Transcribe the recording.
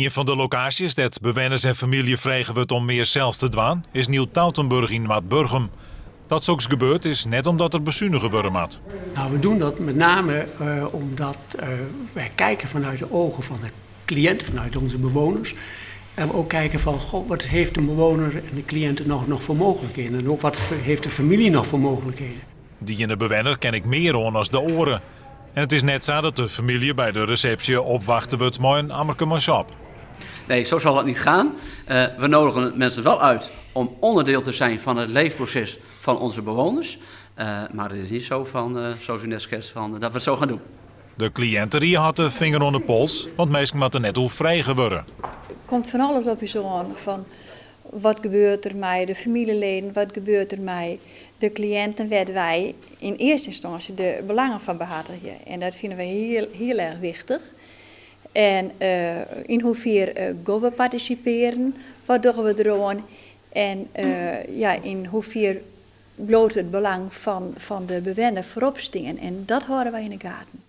Een van de locaties dat bewoners en familie vregen wordt om meer zelfs te doen, is Nieuw-Tautenburg in Waadburgum. Dat zoks gebeurd is net omdat er bezuinigen worden had. Nou, we doen dat met name omdat wij kijken vanuit de ogen van de cliënten, vanuit onze bewoners. En we ook kijken van, goh, wat heeft de bewoner en de cliënten nog voor mogelijkheden? En ook wat heeft de familie nog voor mogelijkheden? Die in de bewoner ken ik meer aan als de oren. En het is net zo dat de familie bij de receptie opwachten wordt met een Ammerke mashap. Nee, zo zal het niet gaan. We nodigen mensen wel uit om onderdeel te zijn van het leefproces van onze bewoners. Maar het is niet zo van, zoals u net schetst, dat we het zo gaan doen. De cliënten die had de vinger aan de pols, want meestal moeten net hoe vrij worden. Komt van alles op je zo aan. Van wat gebeurt er mij, de familieleden, wat gebeurt er mij, de cliënten, waar wij in eerste instantie de belangen van behartigen. En dat vinden we heel erg wichtig. En in hoeverre gaan we participeren, wat doen we eraan en in hoeverre bloot het belang van de bewoner voorop stingen. En dat houden wij in de gaten.